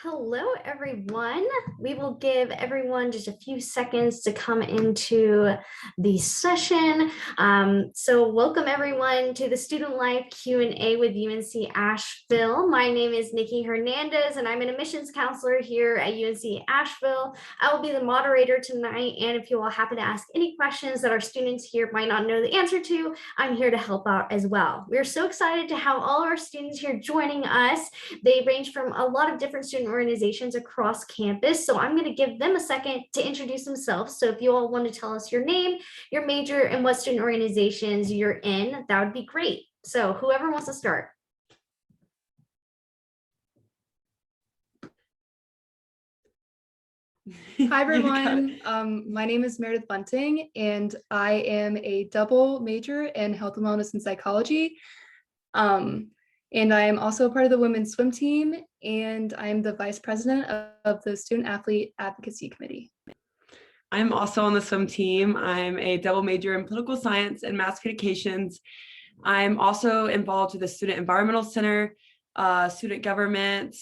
Hello, everyone. We will give everyone just a few seconds to come into the session. So welcome everyone to the Student Life Q&A with UNC Asheville. My name is Nikki Hernandez, and I'm an admissions counselor here at UNC Asheville. I will be the moderator tonight, and if you all happen to ask any questions that our students here might not know the answer to, I'm here to help out as well. We're so excited to have all our students here joining us. They range from a lot of different student organizations across campus. So I'm going to give them a second to introduce themselves. So if you all want to tell us your name, your major, and what student organizations you're in, that would be great. So whoever wants to start. Hi everyone, my name is Meredith Bunting and I am a double major in health and wellness and psychology. And I am also part of the women's swim team, and I am the vice president of the Student Athlete Advocacy Committee. I'm also on the swim team. I'm a double major in political science and mass communications. I'm also involved with the Student Environmental Center, student government,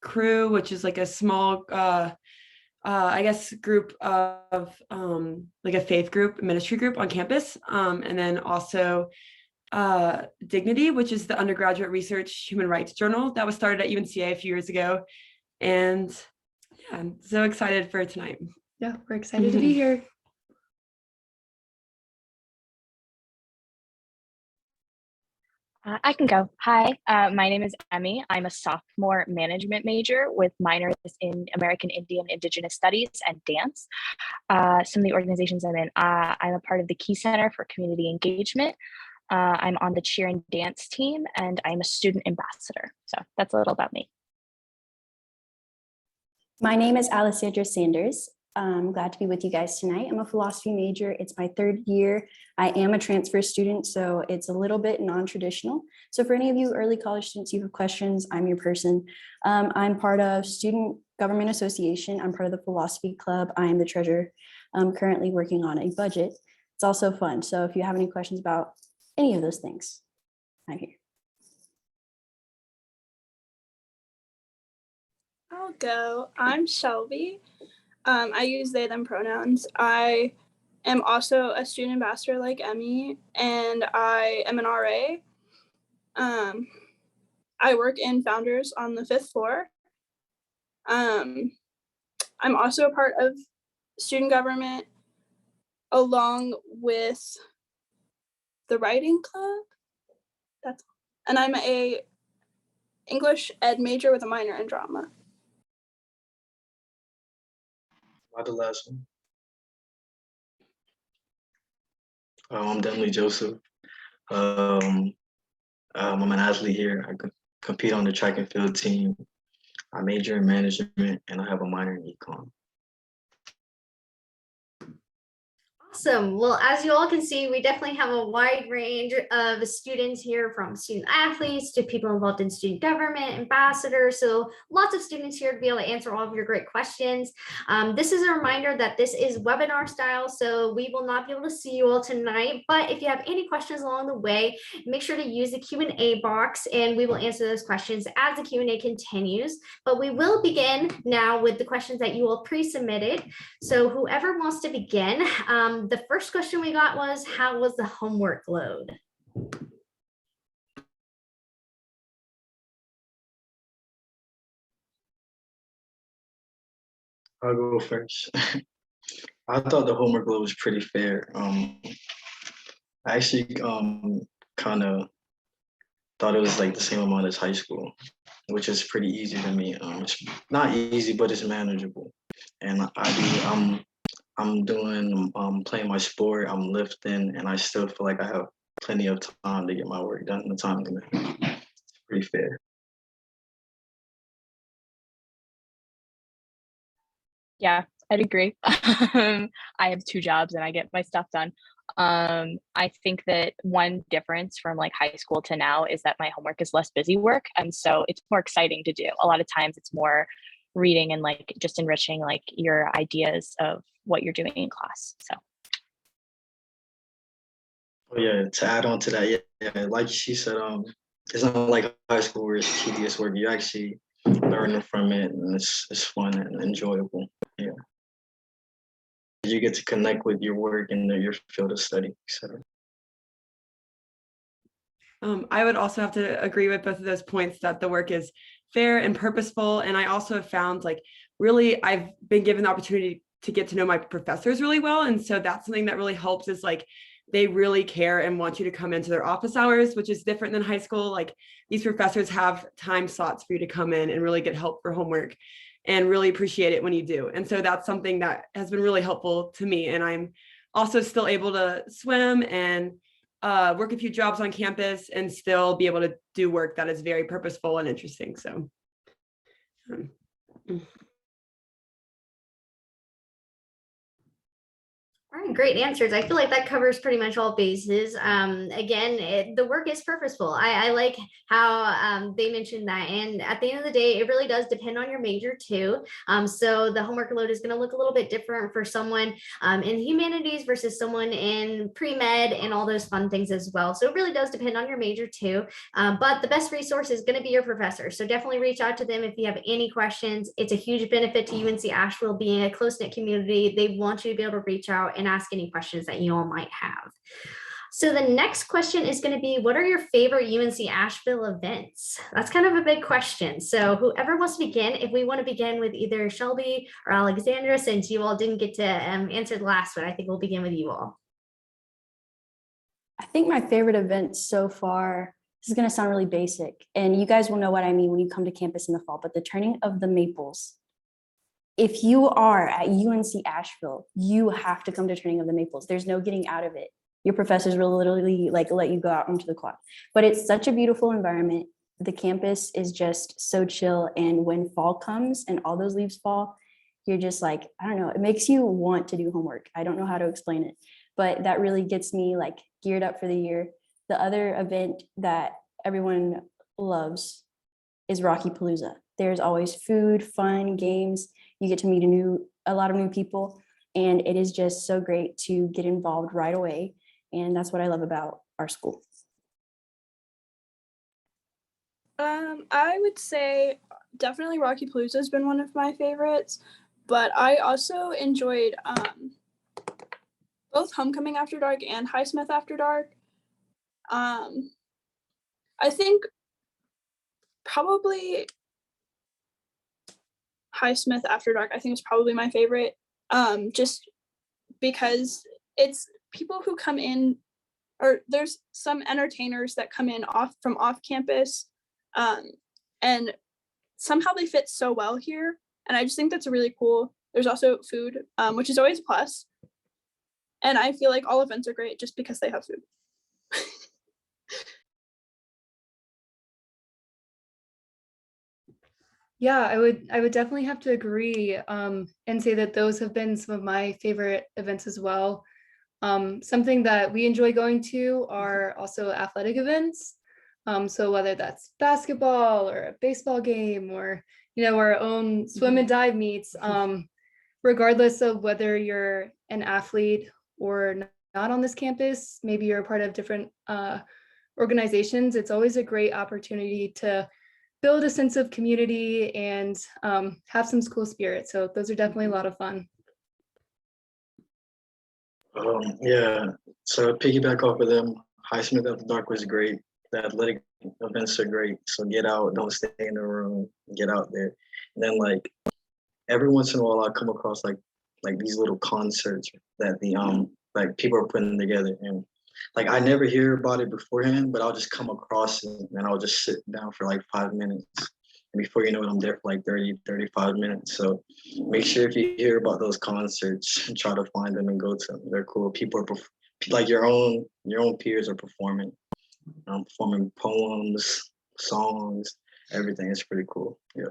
crew, which is like a small, I guess, group of like a faith group, ministry group on campus. And then also Dignity, which is the undergraduate research human rights journal that was started at UNCA a few years ago. And yeah, I'm so excited for tonight. Yeah, we're excited to be here. I can go. Hi, my name is Emmy. I'm a sophomore management major with minors in American Indian Indigenous Studies and dance. Some of the organizations I'm in, I'm a part of the Key Center for Community Engagement. I'm on the cheer and dance team, and I'm a student ambassador. So that's a little about me. My name is Alessandra Sanders. I'm glad to be with you guys tonight. I'm a philosophy major. It's my third year. I am a transfer student, so it's a little bit non-traditional. So for any of you early college students, you have questions, I'm your person. I'm part of Student Government Association. I'm part of the Philosophy Club. I am the treasurer. I'm currently working on a budget. It's also fun. So if you have any questions about any of those things, I'm here. I'll go. I'm Shelby. I use they, them pronouns. I am also a student ambassador like Emmy, and I am an RA. I work in Founders on the 5th floor. I'm also a part of student government along with the writing club. And I'm a English ed major with a minor in drama. The last one. I'm definitely Joseph. I'm an athlete here. I compete on the track and field team. I major in management and I have a minor in econ. Awesome. Well, as you all can see, we definitely have a wide range of students here, from student athletes to people involved in student government, ambassadors. So lots of students here to be able to answer all of your great questions. This is a reminder that this is webinar style, so we will not be able to see you all tonight. But if you have any questions along the way, make sure to use the Q&A box, and we will answer those questions as the Q&A continues. But we will begin now with the questions that you all pre-submitted. So whoever wants to begin, the first question we got was, how was the homework load? I'll go first. I thought the homework load was pretty fair. I actually kind of thought it was like the same amount as high school, which is pretty easy to me. It's not easy, but it's manageable. And I'm doing, playing my sport, I'm lifting, and I still feel like I have plenty of time to get my work done in the time limit. It's pretty fair. Yeah, I'd agree. I have 2 jobs and I get my stuff done. I think that one difference from like high school to now is that my homework is less busy work. And so it's more exciting to do. A lot of times it's more reading and like just enriching like your ideas of what you're doing in class. So. Oh yeah, to add on to that, yeah, like she said, it's not like high school where it's tedious work. You actually learning from it, and it's fun and enjoyable. Yeah, you get to connect with your work and your field of study, etc. I would also have to agree with both of those points that the work is fair and purposeful. And I also have found like really I've been given the opportunity to get to know my professors really well. And so that's something that really helps is like they really care and want you to come into their office hours, which is different than high school. Like these professors have time slots for you to come in and really get help for homework and really appreciate it when you do. And so that's something that has been really helpful to me. And I'm also still able to swim and work a few jobs on campus and still be able to do work that is very purposeful and interesting. So. All right, great answers. I feel like that covers pretty much all bases. Again, the work is purposeful. I like how they mentioned that. And at the end of the day, it really does depend on your major too. So the homework load is going to look a little bit different for someone in humanities versus someone in pre-med and all those fun things as well. So it really does depend on your major too. But the best resource is going to be your professor. So definitely reach out to them if you have any questions. It's a huge benefit to UNC Asheville being a close-knit community. They want you to be able to reach out and ask any questions that you all might have. So the next question is going to be, what are your favorite UNC Asheville events? That's kind of a big question. So whoever wants to begin, if we want to begin with either Shelby or Alexandra, since you all didn't get to answer the last one, I think we'll begin with you all. I think my favorite event so far, this is going to sound really basic, and you guys will know what I mean when you come to campus in the fall, but the turning of the maples. If you are at UNC Asheville, you have to come to turning of the maples. There's no getting out of it. Your professors will literally like let you go out into the quad. But it's such a beautiful environment. The campus is just so chill. And when fall comes and all those leaves fall, you're just like, I don't know, it makes you want to do homework. I don't know how to explain it, but that really gets me like geared up for the year. The other event that everyone loves is Rocky Palooza. There's always food, fun, games. You get to meet a lot of new people, and it is just so great to get involved right away. And that's what I love about our school. I would say definitely Rocky Palooza has been one of my favorites, but I also enjoyed both Homecoming After Dark and Highsmith After Dark. I think probably Highsmith After Dark, I think, is probably my favorite, just because it's people who come in, or there's some entertainers that come in from off campus, and somehow they fit so well here, and I just think that's really cool. There's also food, which is always a plus, and I feel like all events are great just because they have food. Yeah, I would definitely have to agree and say that those have been some of my favorite events as well. Something that we enjoy going to are also athletic events. So whether that's basketball or a baseball game or, our own swim and dive meets, regardless of whether you're an athlete or not on this campus, maybe you're a part of different organizations, it's always a great opportunity to build a sense of community and have some school spirit. So those are definitely a lot of fun. Yeah, so piggyback off of them, Highsmith After Dark was great. The athletic events are great. So get out, don't stay in the room, get out there. And then like every once in a while I come across like these little concerts that the like people are putting together, and like I never hear about it beforehand, but I'll just come across it and I'll just sit down for like 5 minutes. And before you know it, I'm there for like 30, 35 minutes. So make sure if you hear about those concerts, try to find them and go to them. They're cool. People are like your own peers are performing poems, songs, everything. It's pretty cool. Yeah.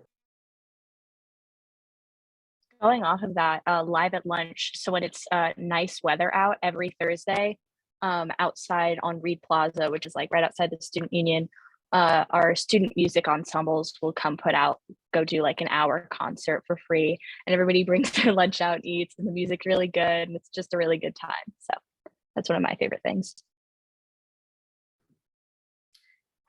Going off of that, live at lunch. So when it's nice weather out every Thursday, outside on Reed Plaza, which is like right outside the student union, our student music ensembles will go do like an hour concert for free, and everybody brings their lunch out and eats, and the music's really good, and it's just a really good time. So that's one of my favorite things.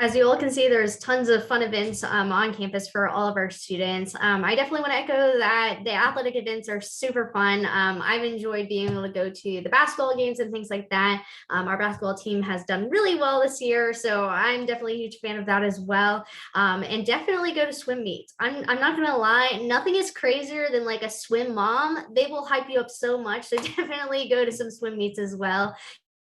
As you all can see, there's tons of fun events on campus for all of our students. I definitely want to echo that the athletic events are super fun. I've enjoyed being able to go to the basketball games and things like that. Our basketball team has done really well this year, so I'm definitely a huge fan of that as well. And definitely go to swim meets. I'm not gonna lie, nothing is crazier than like a swim mom. They will hype you up so much, so definitely go to some swim meets as well.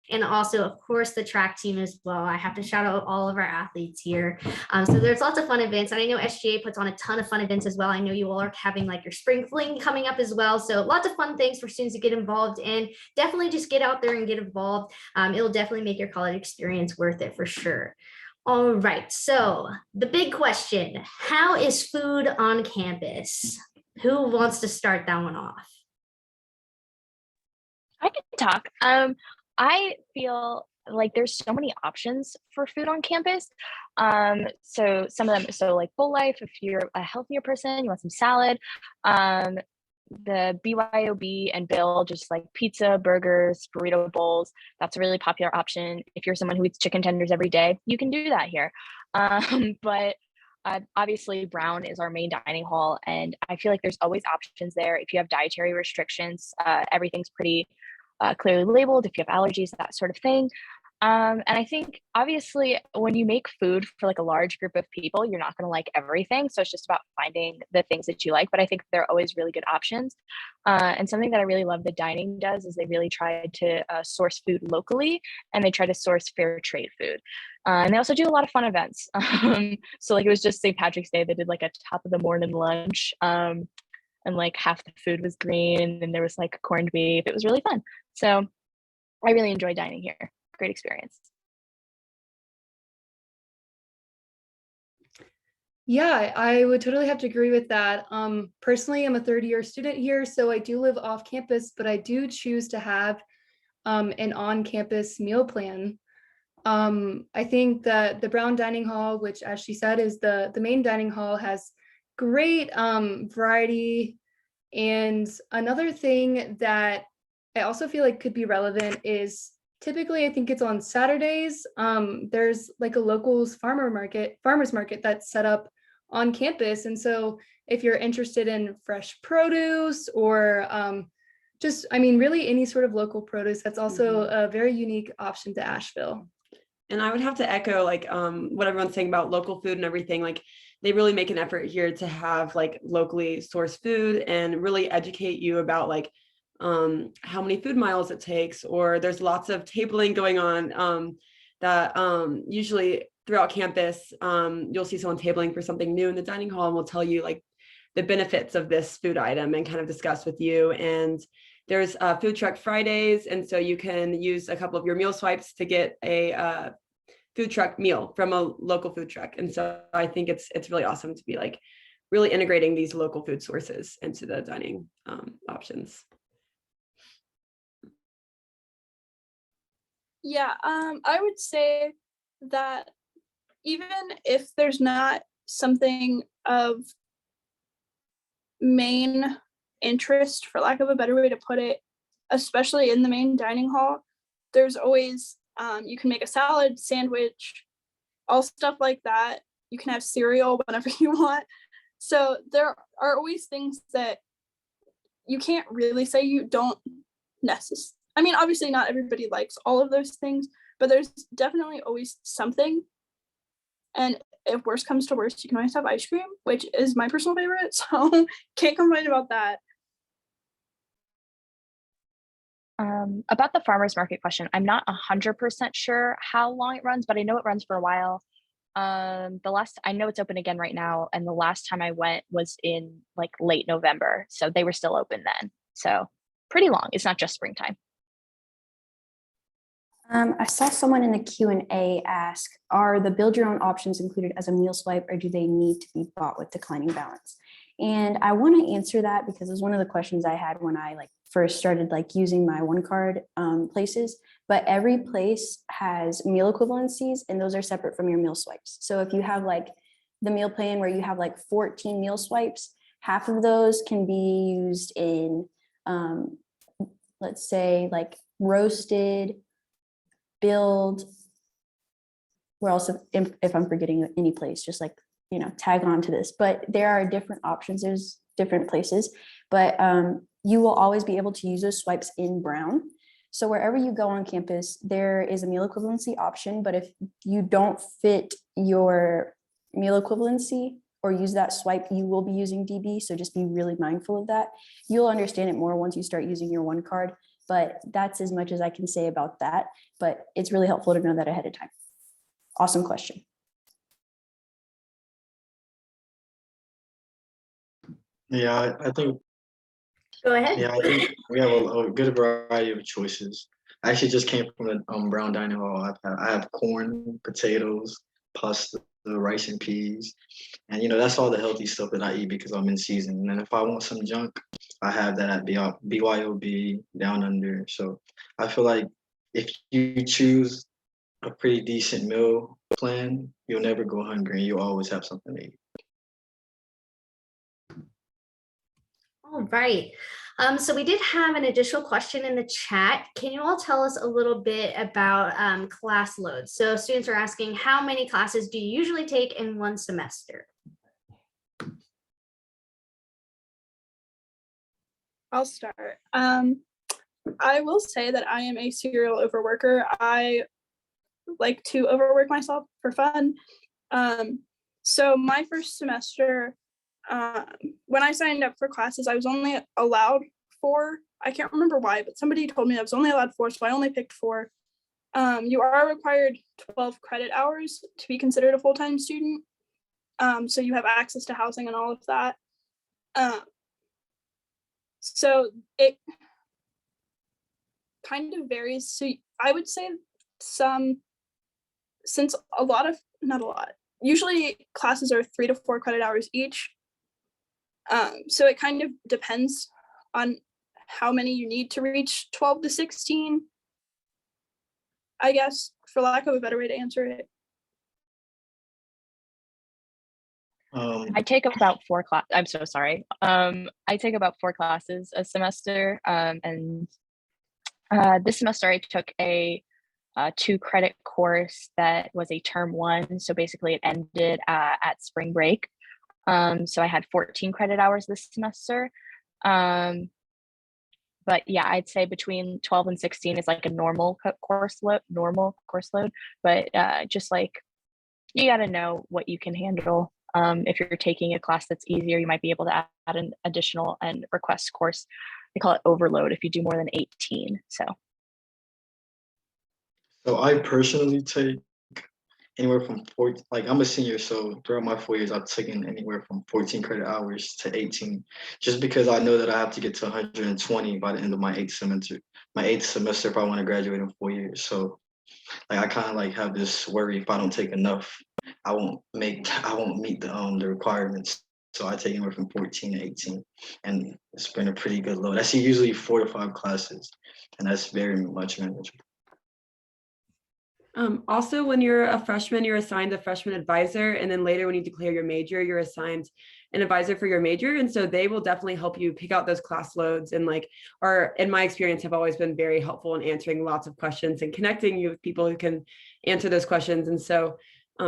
And also, of course, the track team as well. I have to shout out all of our athletes here. So there's lots of fun events. And I know SGA puts on a ton of fun events as well. I know you all are having like your spring fling coming up as well. So lots of fun things for students to get involved in. Definitely just get out there and get involved. It'll definitely make your college experience worth it for sure. All right, so the big question, how is food on campus? Who wants to start that one off? I can talk. I feel like there's so many options for food on campus. So some of them, so like Full Life, if you're a healthier person, you want some salad. The BYOB and Bill, just like pizza, burgers, burrito bowls. That's a really popular option. If you're someone who eats chicken tenders every day, you can do that here. But obviously Brown is our main dining hall, and I feel like there's always options there. If you have dietary restrictions, everything's pretty clearly labeled if you have allergies, that sort of thing. And I think obviously when you make food for like a large group of people, you're not going to like everything. So it's just about finding the things that you like. But I think there are always really good options. And something that I really love the dining does is they really try to source food locally, and they try to source fair trade food. And they also do a lot of fun events. So like it was just St. Patrick's Day. They did like a top of the morning lunch. And like half the food was green, and there was like corned beef. It was really fun. So I really enjoy dining here. Great experience. Yeah, I would totally have to agree with that. Personally, I'm a third-year student here, so I do live off campus, but I do choose to have an on-campus meal plan. I think that the Brown Dining Hall, which as she said is the main dining hall, has great variety. And another thing that I also feel like could be relevant is typically, I think it's on Saturdays. There's like a locals farmers market that's set up on campus. And so if you're interested in fresh produce or just, I mean, really any sort of local produce, that's also a very unique option to Asheville. And I would have to echo like what everyone's saying about local food and everything. Like they really make an effort here to have like locally sourced food and really educate you about like how many food miles it takes, or there's lots of tabling going on that usually throughout campus, you'll see someone tabling for something new in the dining hall and will tell you like the benefits of this food item and kind of discuss with you. And there's food truck Fridays, and so you can use a couple of your meal swipes to get a food truck meal from a local food truck. And so I think it's really awesome to be like really integrating these local food sources into the dining options. Yeah, I would say that even if there's not something of main interest, for lack of a better way to put it, especially in the main dining hall, there's always you can make a salad, sandwich, all stuff like that. You can have cereal whenever you want. So there are always things that you can't really say you don't necessarily. I mean, obviously not everybody likes all of those things, but there's definitely always something. And if worst comes to worst, you can always have ice cream, which is my personal favorite. So can't complain about that. About the farmers market question, I'm not 100% sure how long it runs, but I know it runs for a while. I know it's open again right now, and the last time I went was in like late November, so they were still open then. So pretty long. It's not just springtime. I saw someone in the Q&A ask, are the build your own options included as a meal swipe, or do they need to be bought with declining balance? And I want to answer that because it was one of the questions I had when I first started using my one card places, but every place has meal equivalencies, and those are separate from your meal swipes. So if you have the meal plan where you have 14 meal swipes, half of those can be used in, let's say roasted, build, we're also, if I'm forgetting any place, just like, tag on to this, but there are different options. There's different places, but you will always be able to use those swipes in brown. So wherever you go on campus, there is a meal equivalency option, but if you don't fit your meal equivalency or use that swipe, you will be using DB. So just be really mindful of that. You'll understand it more once you start using your one card, but that's as much as I can say about that. But it's really helpful to know that ahead of time. Awesome question. Yeah, I think Go ahead. Yeah, I think we have a good variety of choices. I actually just came from the brown dining hall. I have corn, potatoes, pasta, rice and peas, and that's all the healthy stuff that I eat because I'm in season. And then if I want some junk, I have that at BYOB down under. So I feel like if you choose a pretty decent meal plan, you'll never go hungry and you'll always have something to eat. All right. So we did have an additional question in the chat. Can you all tell us a little bit about class load? So students are asking, how many classes do you usually take in one semester? I'll start. I will say that I am a serial overworker. I like to overwork myself for fun. So my first semester, when I signed up for classes, I was only allowed 4. I can't remember why, but somebody told me I was only allowed 4, so I only picked 4. You are required 12 credit hours to be considered a full-time student. So you have access to housing and all of that. So it kind of varies. So I would say since not a lot, usually classes are 3 to 4 credit hours each. So it kind of depends on how many you need to reach 12 to 16, I guess, for lack of a better way to answer it. I take about 4 classes. I'm so sorry. I take about 4 classes a semester. And this semester I took a 2-credit course that was a term 1. So basically it ended at spring break. So I had 14 credit hours this semester. But yeah, I'd say between 12 and 16 is like a normal course load, but just like, you got to know what you can handle. If you're taking a class that's easier, you might be able to add an additional and request course. They call it overload if you do more than 18. So I personally take anywhere from 4, like I'm a senior, so throughout my 4 years, I've taken anywhere from 14 credit hours to 18, just because I know that I have to get to 120 by the end of my 8th semester if I want to graduate in 4 years. So like I kind of like have this worry, if I don't take enough, I won't meet the requirements. So I take anywhere from 14 to 18, and it's been a pretty good load. I see usually 4 to 5 classes, and that's very much manageable. Also, when you're a freshman, you're assigned a freshman advisor, and then later when you declare your major, you're assigned an advisor for your major. And so they will definitely help you pick out those class loads, and or in my experience, have always been very helpful in answering lots of questions and connecting you with people who can answer those questions. And so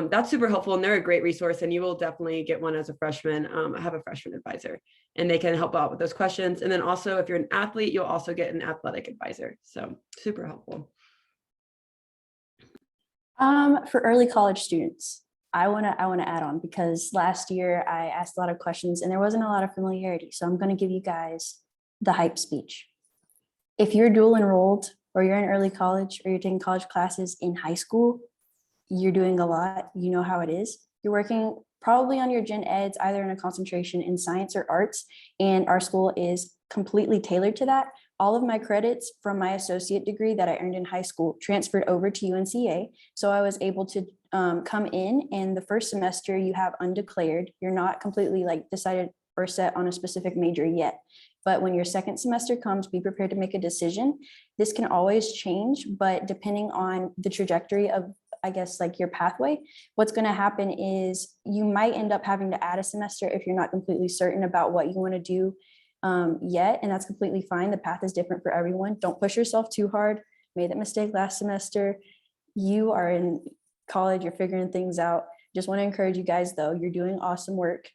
that's super helpful, and they're a great resource, and you will definitely get one as a freshman. I have a freshman advisor, and they can help out with those questions. And then also, if you're an athlete, you'll also get an athletic advisor. So super helpful. For early college students, I want to add on, because last year I asked a lot of questions and there wasn't a lot of familiarity. So I'm going to give you guys the hype speech. If you're dual enrolled, or you're in early college, or you're taking college classes in high school, you're doing a lot. You know how it is. You're working probably on your gen eds, either in a concentration in science or arts, and our school is completely tailored to that. All of my credits from my associate degree that I earned in high school transferred over to UNCA. So I was able to come in, and the first semester you have undeclared. You're not completely like decided or set on a specific major yet. But when your second semester comes, be prepared to make a decision. This can always change, but depending on the trajectory of, I guess, like your pathway, what's going to happen is you might end up having to add a semester if you're not completely certain about what you want to do yet, and that's completely fine. The path is different for everyone. Don't push yourself too hard. Made that mistake last semester. You are in college, you're figuring things out. Just want to encourage you guys though, you're doing awesome work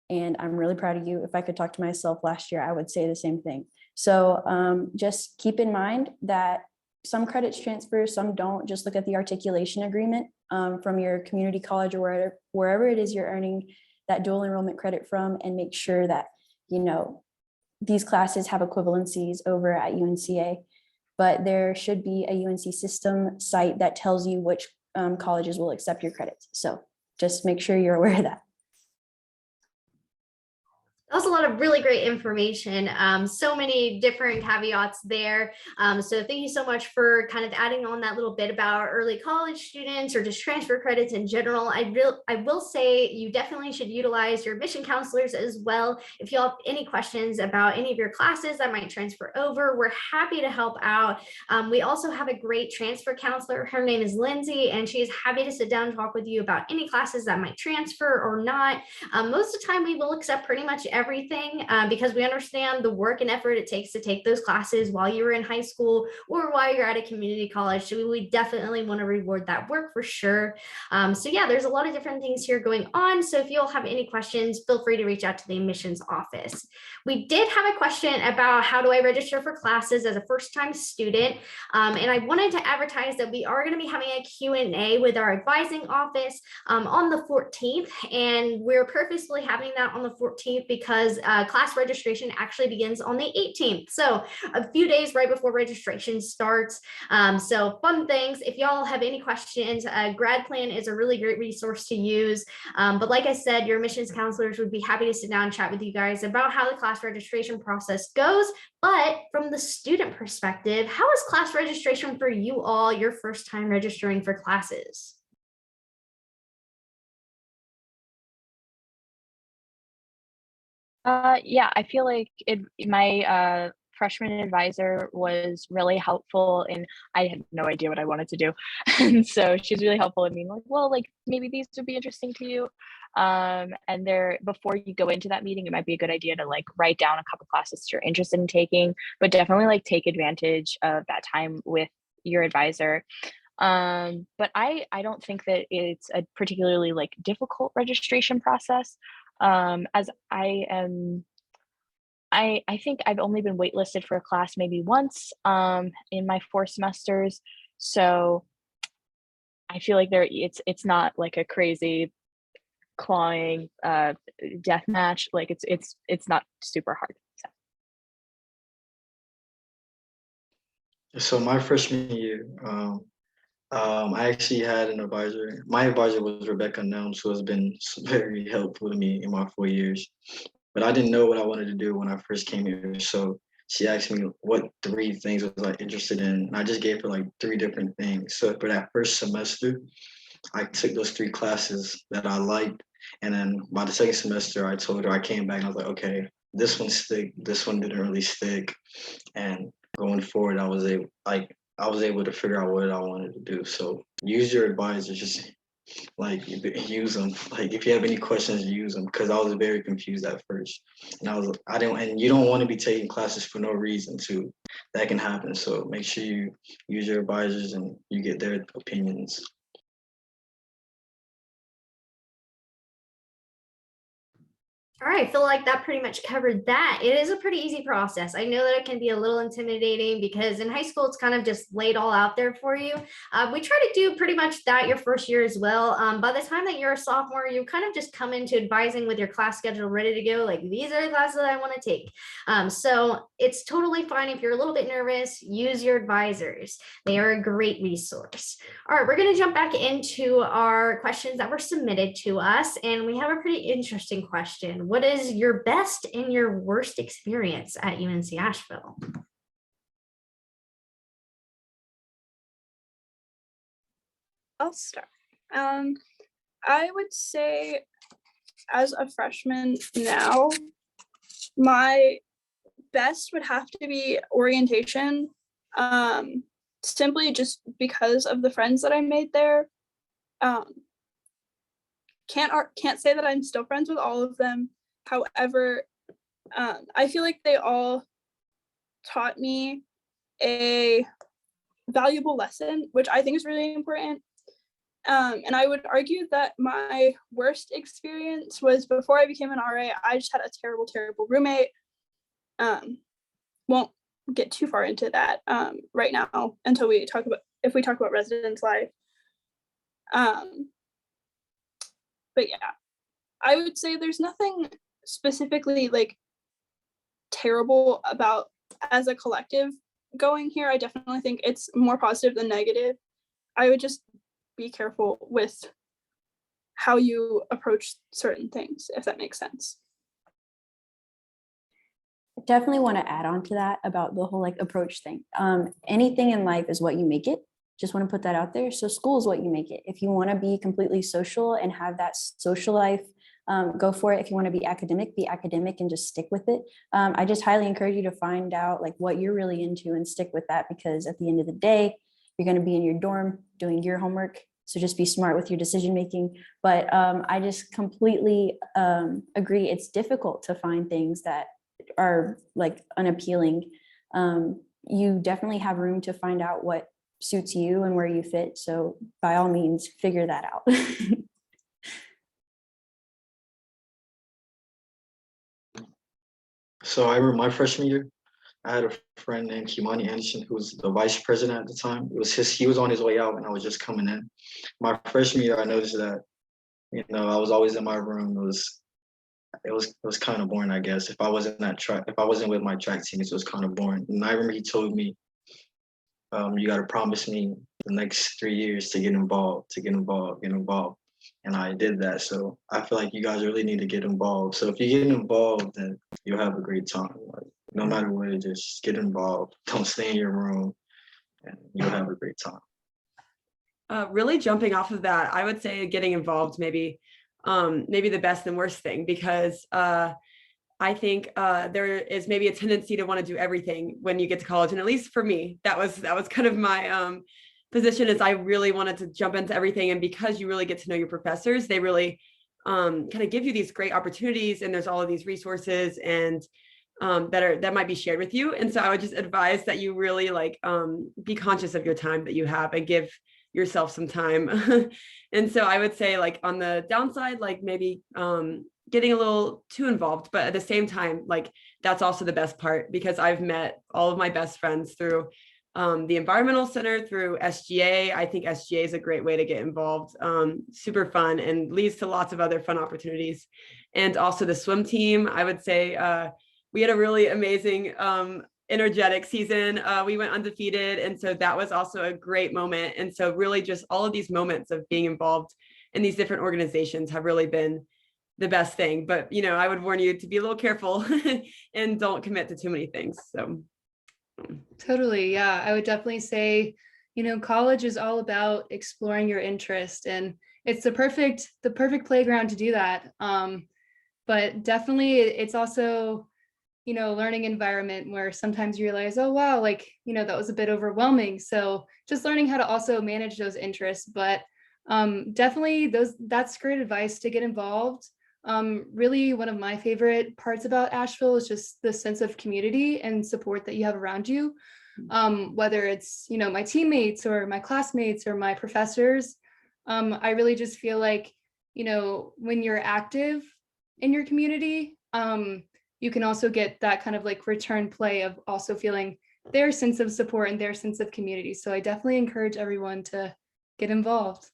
and I'm really proud of you. If I could talk to myself last year, I would say the same thing. So just keep in mind that some credits transfer, some don't. Just look at the articulation agreement from your community college or wherever it is you're earning that dual enrollment credit from, and make sure that, you know, these classes have equivalencies over at UNCA, but there should be a UNC system site that tells you which colleges will accept your credits. So just make sure you're aware of that. That was a lot of really great information. So many different caveats there. So thank you so much for kind of adding on that little bit about early college students or just transfer credits in general. I will say you definitely should utilize your admission counselors as well. If you have any questions about any of your classes that might transfer over, we're happy to help out. We also have a great transfer counselor. Her name is Lindsay, and she is happy to sit down and talk with you about any classes that might transfer or not. Most of the time we will accept pretty much everything because we understand the work and effort it takes to take those classes while you were in high school or while you're at a community college. So we definitely want to reward that work for sure. So yeah, there's a lot of different things here going on. So if you all have any questions, feel free to reach out to the admissions office. We did have a question about how do I register for classes as a first-time student. And I wanted to advertise that we are going to be having a Q&A with our advising office on the 14th. And we're purposefully having that on the 14th because class registration actually begins on the 18th. So a few days right before registration starts. So fun things. If y'all have any questions, Grad Plan is a really great resource to use. But like I said, your admissions counselors would be happy to sit down and chat with you guys about how the class registration process goes. But from the student perspective, how is class registration for you all your first time registering for classes? Yeah, I feel like my freshman advisor was really helpful, and I had no idea what I wanted to do. And so she's really helpful in being like, well, like maybe these would be interesting to you. And there, before you go into that meeting, it might be a good idea to like write down a couple classes you're interested in taking, but definitely like take advantage of that time with your advisor. But I don't think that it's a particularly like difficult registration process. As I think I've only been waitlisted for a class maybe once in my 4 semesters. So I feel like it's not like a crazy clawing death match. Like it's not super hard. So my freshman year, I actually had an advisor. My advisor was Rebecca Nelms, who has been very helpful to me in my 4 years. But I didn't know what I wanted to do when I first came here. So she asked me what 3 things was I interested in. And I just gave her like 3 different things. So for that first semester, I took those 3 classes that I liked. And then by the second semester, I told her, I came back and I was like, okay, this one stick, this one didn't really stick. And going forward, I was able to figure out what I wanted to do. So use your advisors, just like use them. Like if you have any questions, use them, because I was very confused at first. And and you don't want to be taking classes for no reason too. That can happen. So make sure you use your advisors and you get their opinions. All right, I feel like that pretty much covered that. It is a pretty easy process. I know that it can be a little intimidating because in high school, it's kind of just laid all out there for you. We try to do pretty much that your first year as well. By the time that you're a sophomore, you kind of just come into advising with your class schedule ready to go. Like, these are the classes that I want to take. So it's totally fine if you're a little bit nervous, use your advisors. They are a great resource. All right, we're going to jump back into our questions that were submitted to us. And we have a pretty interesting question. What is your best and your worst experience at UNC Asheville? I'll start. I would say as a freshman now, my best would have to be orientation, simply just because of the friends that I made there. Can't say that I'm still friends with all of them. However, I feel like they all taught me a valuable lesson, which I think is really important. And I would argue that my worst experience was before I became an RA. I just had a terrible, terrible roommate. Won't get too far into that right now until we talk about residence life. But yeah, I would say there's nothing specifically like terrible about as a collective going here. I definitely think it's more positive than negative. I would just be careful with how you approach certain things, if that makes sense. Definitely want to add on to that about the whole like approach thing. Anything in life is what you make it. Just want to put that out there. So school is what you make it. If you want to be completely social and have that social life, go for it. If you want to be academic and just stick with it. I just highly encourage you to find out like what you're really into and stick with that, because at the end of the day, you're going to be in your dorm doing your homework. So just be smart with your decision making. But I just completely agree. It's difficult to find things that are like unappealing. You definitely have room to find out what suits you and where you fit. So by all means, figure that out. So I remember my freshman year, I had a friend named Kimani Anderson, who was the vice president at the time. He was on his way out and I was just coming in. My freshman year, I noticed that, I was always in my room. It was kind of boring, I guess. If I wasn't with my track teammates, it was kind of boring. And I remember he told me, you got to promise me the next 3 years to get involved. And I did that. So I feel like you guys really need to get involved. So if you get involved, then you'll have a great time. Like, no matter what, just get involved. Don't stay in your room, and you'll have a great time. Really jumping off of that, I would say getting involved maybe the best and worst thing, because I think there is maybe a tendency to want to do everything when you get to college. And at least for me, that was kind of my position, is I really wanted to jump into everything. And because you really get to know your professors, they really kind of give you these great opportunities, and there's all of these resources and that might be shared with you. And so I would just advise that you really be conscious of your time that you have and give yourself some time. And so I would say on the downside, maybe getting a little too involved, but at the same time, that's also the best part, because I've met all of my best friends through the environmental center, through SGA. I think SGA is a great way to get involved. Super fun and leads to lots of other fun opportunities. And also the swim team, I would say we had a really amazing energetic season. We went undefeated. And so that was also a great moment. And so really just all of these moments of being involved in these different organizations have really been the best thing. But, I would warn you to be a little careful and don't commit to too many things. So. Totally. Yeah. I would definitely say, college is all about exploring your interest, and it's the perfect playground to do that. But definitely it's also, learning environment where sometimes you realize, oh, wow, that was a bit overwhelming. So just learning how to also manage those interests, but definitely that's great advice to get involved. Really, one of my favorite parts about Asheville is just the sense of community and support that you have around you. Whether it's, my teammates or my classmates or my professors. I really just feel like, when you're active in your community, you can also get that kind of return play of also feeling their sense of support and their sense of community. So I definitely encourage everyone to get involved.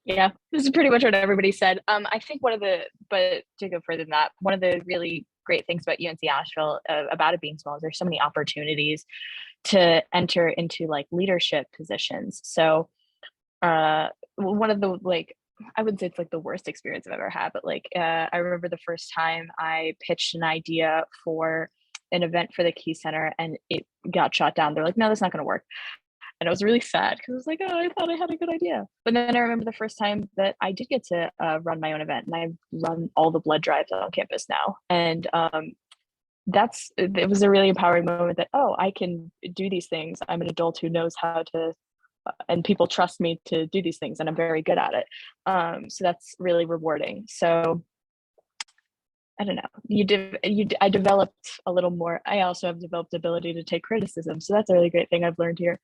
Yeah, this is pretty much what everybody said. I think but to go further than that, one of the really great things about UNC Asheville, about it being small, is there's so many opportunities to enter into leadership positions. So one of the I wouldn't say it's the worst experience I've ever had, but I remember the first time I pitched an idea for an event for the Key Center and it got shot down. They're like, no, that's not going to work. And I was really sad because I was like, oh, I thought I had a good idea. But then I remember the first time that I did get to run my own event, and I run all the blood drives on campus now. And it was a really empowering moment that, oh, I can do these things. I'm an adult who knows how to, and people trust me to do these things, and I'm very good at it. So that's really rewarding. So I don't know, I developed a little more. I also have developed the ability to take criticism. So that's a really great thing I've learned here.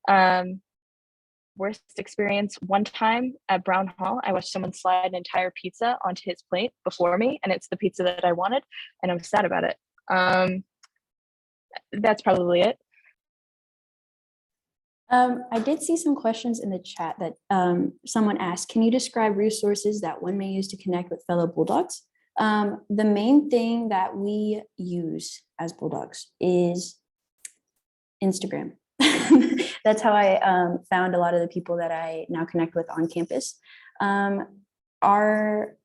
Um, Worst experience, one time at Brown Hall, I watched someone slide an entire pizza onto his plate before me, and it's the pizza that I wanted, and I was sad about it. That's probably it. I did see some questions in the chat that someone asked, can you describe resources that one may use to connect with fellow Bulldogs? The main thing that we use as Bulldogs is Instagram. That's how I found a lot of the people that I now connect with on campus. Our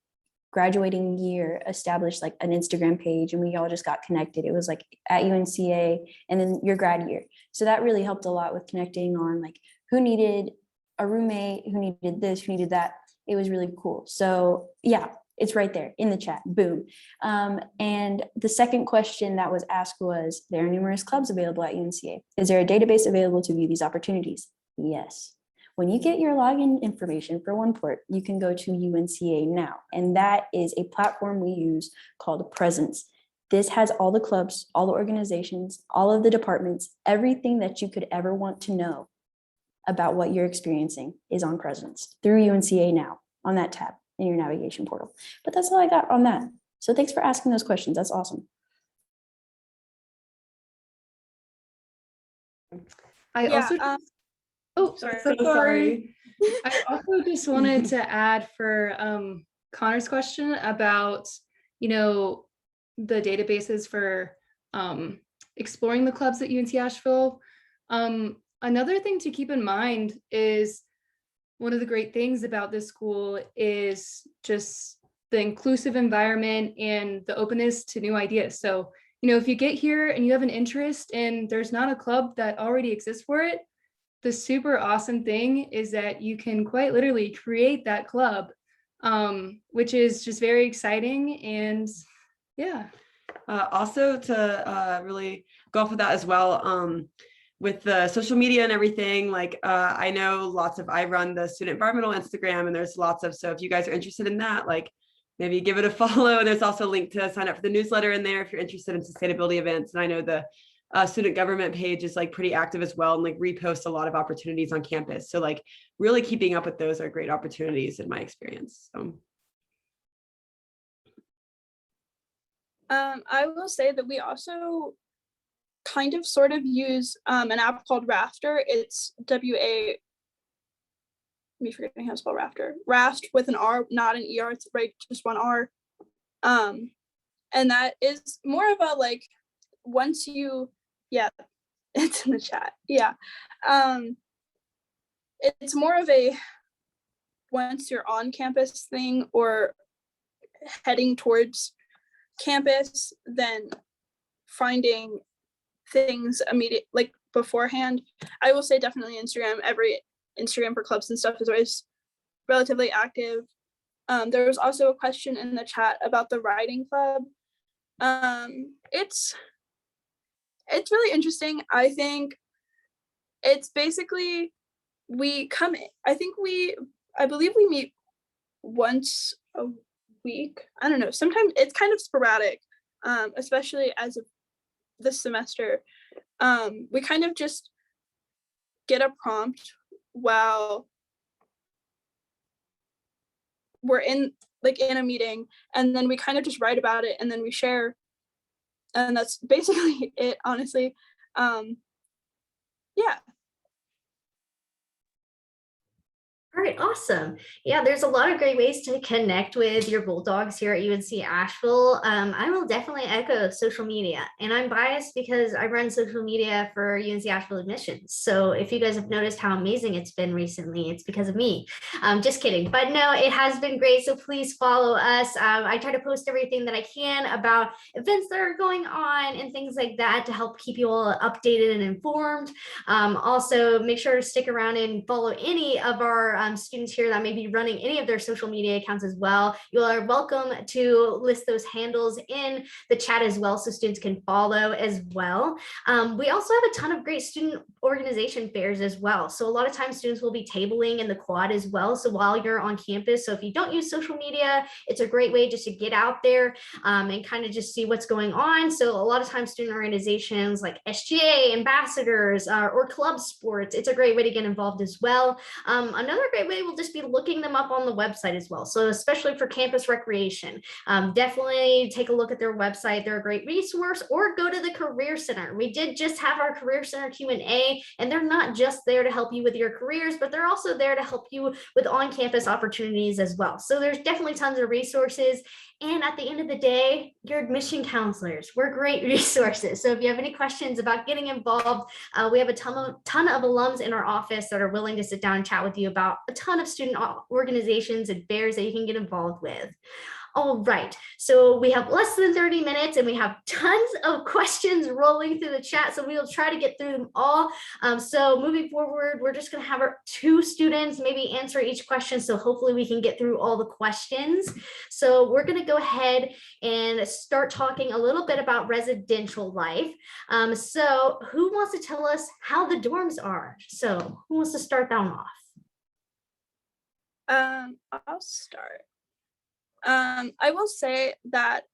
graduating year established like an Instagram page and we all just got connected. It was like at UNCA and then your grad year. So that really helped a lot with connecting on like who needed a roommate, who needed this, who needed that. It was really cool. So yeah, it's right there in the chat, boom. And the second question that was asked was, there are numerous clubs available at UNCA. Is there a database available to view these opportunities? Yes. When you get your login information for OnePort, you can go to UNCA Now, and that is a platform we use called Presence. This has all the clubs, all the organizations, all of the departments, everything that you could ever want to know about what you're experiencing is on Presence through UNCA Now on that tab in your navigation portal. But that's all I got on that. So thanks for asking those questions. That's awesome. I also sorry. I also just wanted to add for Connor's question about, you know, the databases for exploring the clubs at UNC Asheville. Another thing to keep in mind is one of the great things about this school is just the inclusive environment and the openness to new ideas. So, you know, if you get here and you have an interest and there's not a club that already exists for it, the super awesome thing is that you can quite literally create that club, which is just very exciting. And yeah. Also to really go off of that as well, with the social media and everything, like I know I run the student environmental Instagram and there's lots of, so if you guys are interested in that, like maybe give it a follow. And there's also a link to sign up for the newsletter in there if you're interested in sustainability events. And I know the student government page is like pretty active as well and like reposts a lot of opportunities on campus. So like really keeping up with those are great opportunities in my experience. So. I will say that we also kind of sort of use an app called Rafter. It's W-A, me forgetting how to spell Rafter. Raft with an R, not an E-R, it's right, just one R. And that is more of a like, once you, yeah, it's in the chat, yeah. It's more of a once you're on campus thing or heading towards campus, then finding things immediate like beforehand. I will say definitely Instagram. Every Instagram for clubs and stuff is always relatively active. There was also a question in the chat about the writing club. It's really interesting. I think it's basically I believe we meet once a week. I don't know. Sometimes it's kind of sporadic, especially as of this semester. We kind of just get a prompt while we're in a meeting, and then we kind of just write about it and then we share, and that's basically it, honestly. Yeah. All right, awesome. Yeah, there's a lot of great ways to connect with your Bulldogs here at UNC Asheville. I will definitely echo social media, and I'm biased because I run social media for UNC Asheville admissions. So if you guys have noticed how amazing it's been recently, it's because of me. Just kidding, but no, it has been great. So please follow us. I try to post everything that I can about events that are going on and things like that to help keep you all updated and informed. Also, make sure to stick around and follow any of our students here that may be running any of their social media accounts as well, you are welcome to list those handles in the chat as well so students can follow as well. We also have a ton of great student organization fairs as well. So a lot of times students will be tabling in the quad as well. So while you're on campus, so if you don't use social media, it's a great way just to get out there and kind of just see what's going on. So a lot of times student organizations like SGA, ambassadors, or club sports, it's a great way to get involved as well. Another great way will just be looking them up on the website as well. So especially for campus recreation, definitely take a look at their website. They're a great resource, or go to the Career Center. We did just have our Career Center Q&A, and they're not just there to help you with your careers, but they're also there to help you with on-campus opportunities as well. So there's definitely tons of resources. And at the end of the day, your admission counselors, we're great resources. So if you have any questions about getting involved, we have a ton of alums in our office that are willing to sit down and chat with you about a ton of student organizations and fairs that you can get involved with. All right, so we have less than 30 minutes and we have tons of questions rolling through the chat, so we'll try to get through them all. So moving forward, we're just gonna have our 2 students maybe answer each question, so hopefully we can get through all the questions. So we're gonna go ahead and start talking a little bit about residential life. So who wants to tell us how the dorms are? So who wants to start that one off? I'll start. I will say that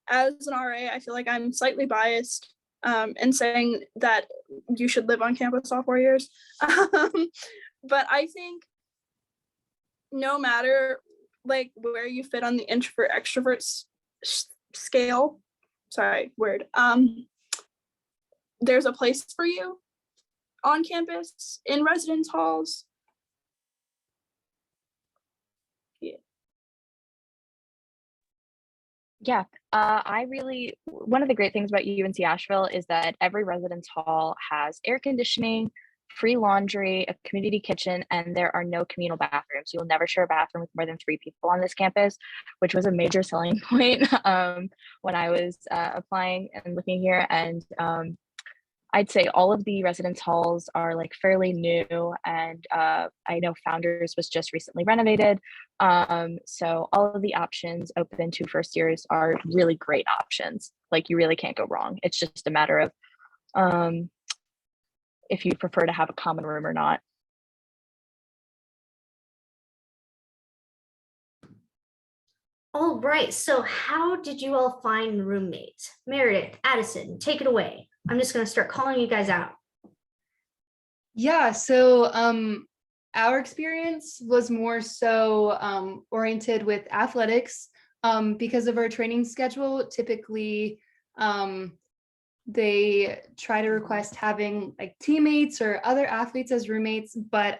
as an RA, I feel like I'm slightly biased in saying that you should live on campus all 4 years. But I think no matter like where you fit on the introvert extrovert scale, there's a place for you on campus in residence halls. Yeah, one of the great things about UNC Asheville is that every residence hall has air conditioning, free laundry, a community kitchen, and there are no communal bathrooms. You will never share a bathroom with more than 3 people on this campus, which was a major selling point when I was applying and looking here. And I'd say all of the residence halls are like fairly new, and I know Founders was just recently renovated. So all of the options open to first years are really great options. Like you really can't go wrong. It's just a matter of if you prefer to have a common room or not. All right, so how did you all find roommates? Meredith, Addison, take it away. I'm just gonna start calling you guys out. Yeah, so our experience was more so oriented with athletics because of our training schedule. Typically, they try to request having like teammates or other athletes as roommates, but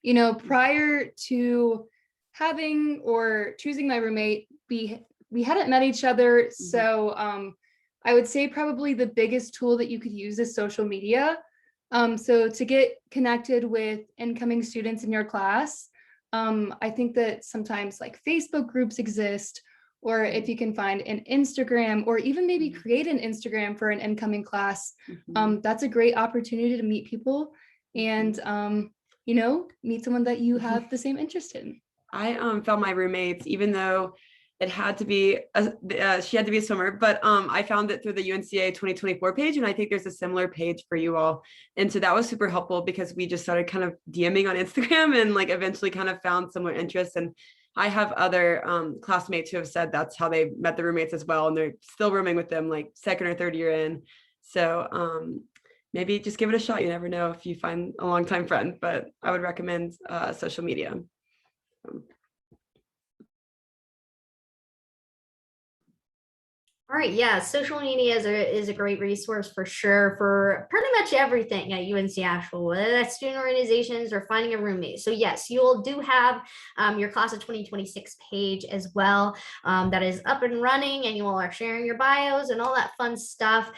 you know, prior to having or choosing my roommate, we hadn't met each other. So I would say probably the biggest tool that you could use is social media. So to get connected with incoming students in your class, I think that sometimes like Facebook groups exist, or if you can find an Instagram or even maybe create an Instagram for an incoming class, that's a great opportunity to meet people and, you know, meet someone that you have the same interest in. I found my roommates, even though it had to be, she had to be a swimmer, but I found it through the UNCA 2024 page, and I think there's a similar page for you all. And so that was super helpful because we just started kind of DMing on Instagram and like eventually kind of found similar interests. And I have other classmates who have said that's how they met the roommates as well, and they're still rooming with them like 2nd or 3rd year in. So maybe just give it a shot. You never know if you find a longtime friend, but I would recommend social media. All right, yeah, social media is a great resource for sure for pretty much everything at UNC Asheville, whether that's student organizations or finding a roommate. So yes, you all do have your class of 2026 page as well that is up and running, and you all are sharing your bios and all that fun stuff.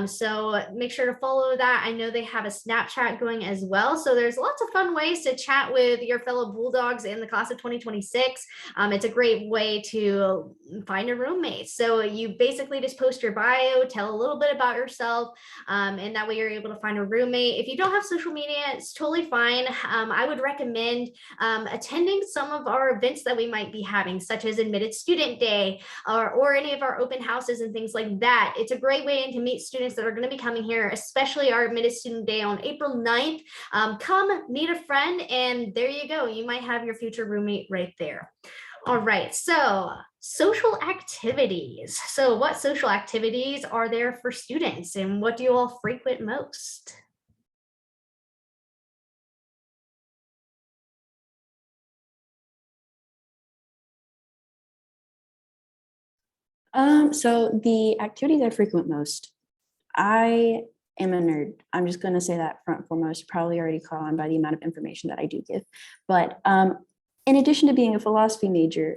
So make sure to follow that. I know they have a Snapchat going as well. So there's lots of fun ways to chat with your fellow Bulldogs in the class of 2026. It's a great way to find a roommate. So you basically basically just post your bio, tell a little bit about yourself, and that way you're able to find a roommate. If you don't have social media, it's totally fine. I would recommend attending some of our events that we might be having, such as Admitted Student Day, or any of our open houses and things like that. It's a great way to meet students that are going to be coming here, especially our Admitted Student Day on April 9th. Come meet a friend, and there you go. You might have your future roommate right there. All right, so social activities. So what social activities are there for students, and what do you all frequent most? So the activities I frequent most, I am a nerd. I'm just going to say that front foremost. You probably already caught on by the amount of information that I do give. But in addition to being a philosophy major,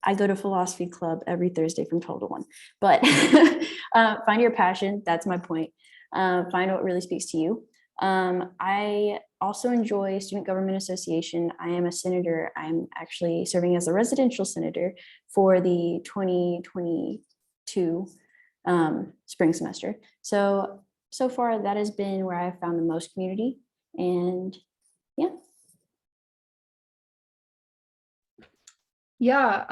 I go to philosophy club every Thursday from 12 to 1. But find your passion. That's my point. Find what really speaks to you. I also enjoy Student Government Association. I am a senator. I'm actually serving as a residential senator for the 2022 spring semester. So far that has been where I've found the most community, and yeah. Yeah,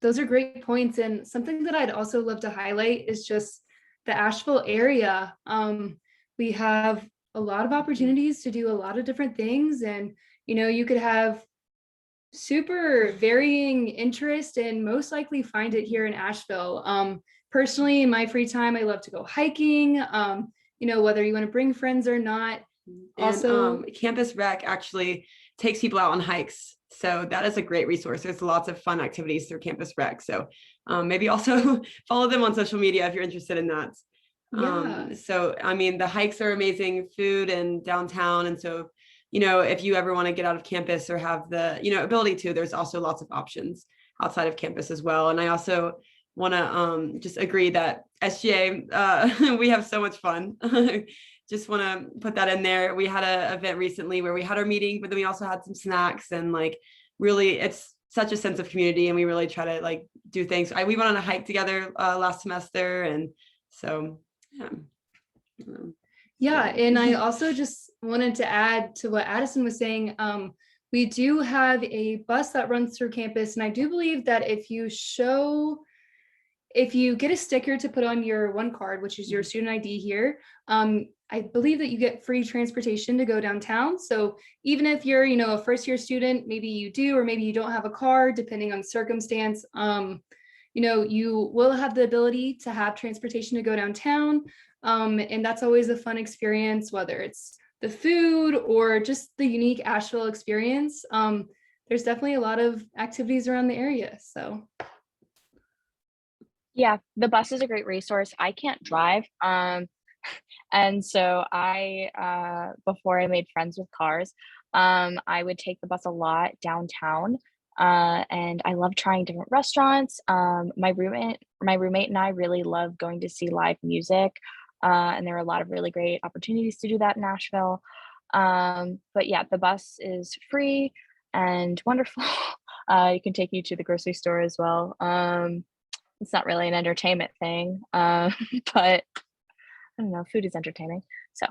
those are great points. And something that I'd also love to highlight is just the Asheville area. We have a lot of opportunities to do a lot of different things, and you could have super varying interest and most likely find it here in Asheville. Personally, in my free time, I love to go hiking, whether you want to bring friends or not. Also, Campus Rec actually takes people out on hikes. So that is a great resource. There's lots of fun activities through Campus Rec. So maybe also follow them on social media if you're interested in that. Yeah. So, I mean, the hikes are amazing, food and downtown. And so, if you ever want to get out of campus or have the, ability to, there's also lots of options outside of campus as well. And I also want to just agree that SGA, we have so much fun. Just want to put that in there. We had an event recently where we had our meeting, but then we also had some snacks, and really it's such a sense of community, and we really try to do things. We went on a hike together last semester, and so yeah. Yeah, and I also just wanted to add to what Addison was saying. We do have a bus that runs through campus, and I do believe that if you get a sticker to put on your one card, which is your student ID here, I believe that you get free transportation to go downtown. So even if you're, a first year student, maybe you do, or maybe you don't have a car, depending on circumstance, you will have the ability to have transportation to go downtown. And that's always a fun experience, whether it's the food or just the unique Asheville experience. There's definitely a lot of activities around the area, so. Yeah, the bus is a great resource. I can't drive. And so before I made friends with cars, I would take the bus a lot downtown. And I love trying different restaurants. My roommate and I really love going to see live music. And there are a lot of really great opportunities to do that in Nashville. But yeah, the bus is free and wonderful. It can take you to the grocery store as well. It's not really an entertainment thing, but I don't know, food is entertaining. So.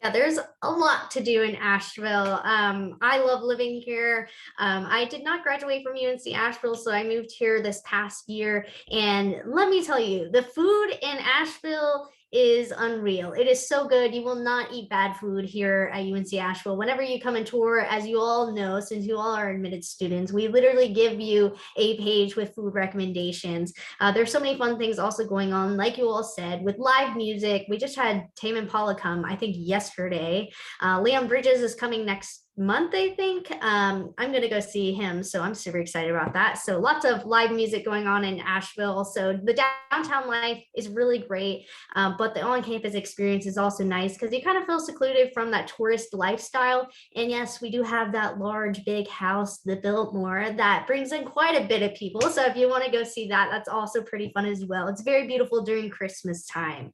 Yeah, there's a lot to do in Asheville. I love living here. I did not graduate from UNC Asheville, so I moved here this past year. And let me tell you, the food in Asheville is unreal. It is so good. You will not eat bad food here at UNC Asheville. Whenever you come and tour, as you all know, since you all are admitted students, we literally give you a page with food recommendations. There's so many fun things also going on, like you all said, with live music. We just had Tame Impala come, I think, yesterday. Leon Bridges is coming next month, I think. I'm gonna go see him, so I'm super excited about that. So lots of live music going on in Asheville. So the downtown life is really great, but the on-campus experience is also nice because you kind of feel secluded from that tourist lifestyle. And yes, we do have that large big house, the Biltmore, that brings in quite a bit of people. So if you want to go see that, that's also pretty fun as well. It's very beautiful during Christmas time.